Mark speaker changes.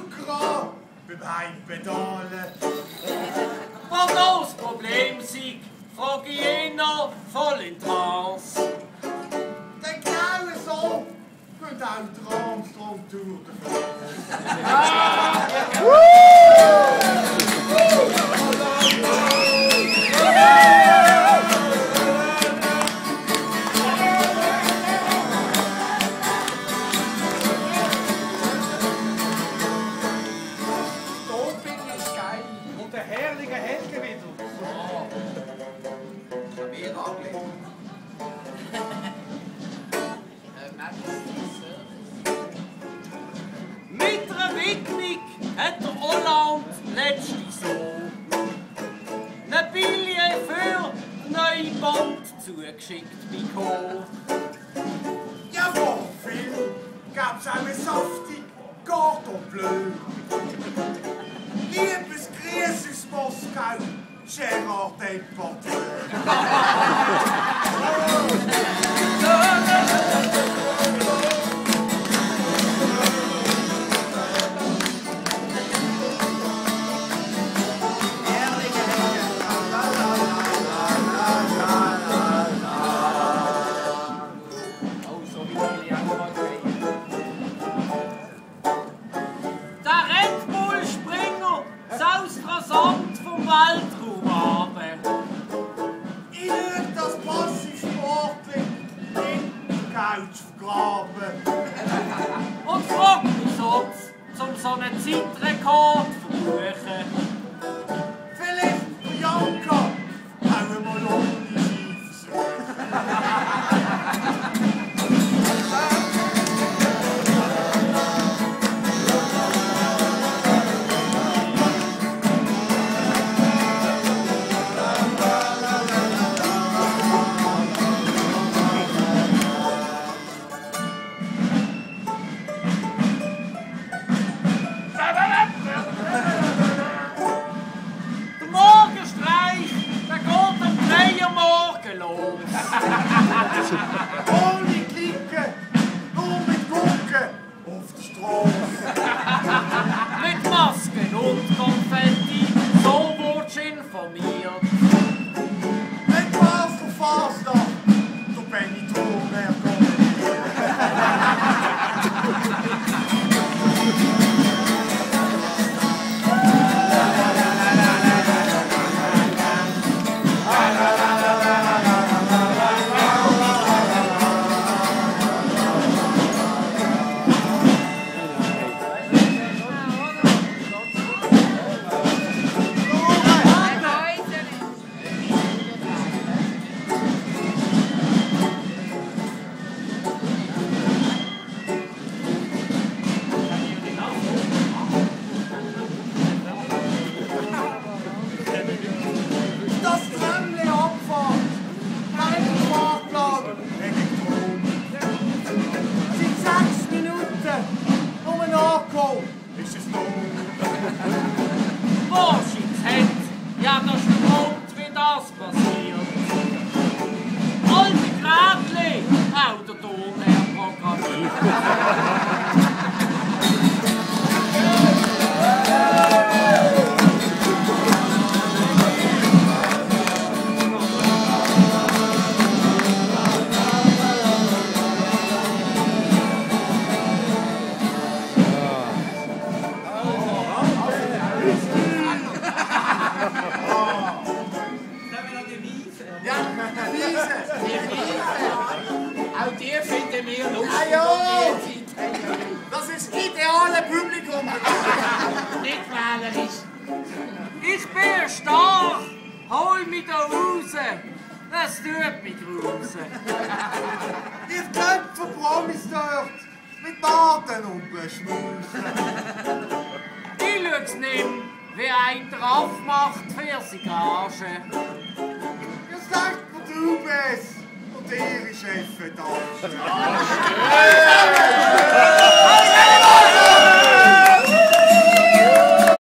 Speaker 1: Grab beim Heimpedalen.
Speaker 2: Wo das Problem sei, frage ich ihn noch voll in Trance.
Speaker 1: Denn genau so geht auch die Armstrong-Tour davon.
Speaker 2: Mit einer Widmung hat der Holland letzte so eine Billie für neue Band zugeschickt bekommen.
Speaker 1: Ja, vor viel gab's auch eine saftige Cordon Bleu. Liebes Grüß aus Moskau, Gérard Depardieu.
Speaker 2: Der Red Bull Springer saust rasant vom Weltraum runter.
Speaker 1: Ich schau das Passiv-Sportler in die Couch vergraben.
Speaker 2: Und frag mich sonst, um so einen Zeitrekord zu verbuchen.
Speaker 1: Vielleicht für Janka auch einmal ohne Skiversuch.
Speaker 2: Der Morgenstreich, der geht am 3 Uhr morgen los.
Speaker 1: Ohne Klicken, nur mit Gucken auf der Straße.
Speaker 2: Mit Masken und Konfetti, so wurdest du informiert.
Speaker 1: Wenn du auf der Fastnacht, da bin ich drum hergekommen. Das Tramli abfahrt, kein Fahrplan, Elektron. Seit 6 Minuten, nur nachgekommen, ist es dumm.
Speaker 2: Wahrscheinlich ja der Grund, wie das passiert. Alte Grätli, auch der Ton programmiert.
Speaker 1: Ja, Wiese.
Speaker 3: Auch die finden wir lustig.
Speaker 1: Ah ja.
Speaker 3: Und die Zeit.
Speaker 1: Das ist das ideale Publikum.
Speaker 3: Nicht wählerisch.
Speaker 2: Ich bin stark, hol mich da raus. Das tut mich grusen.
Speaker 1: Ihr Köpfe Promis dort mit Baden und Beschmusen.
Speaker 2: Ich schau's nimm, wie ein drauf macht für Sigage.
Speaker 1: Ihr sagt, wo du bist und ihre Chefetage.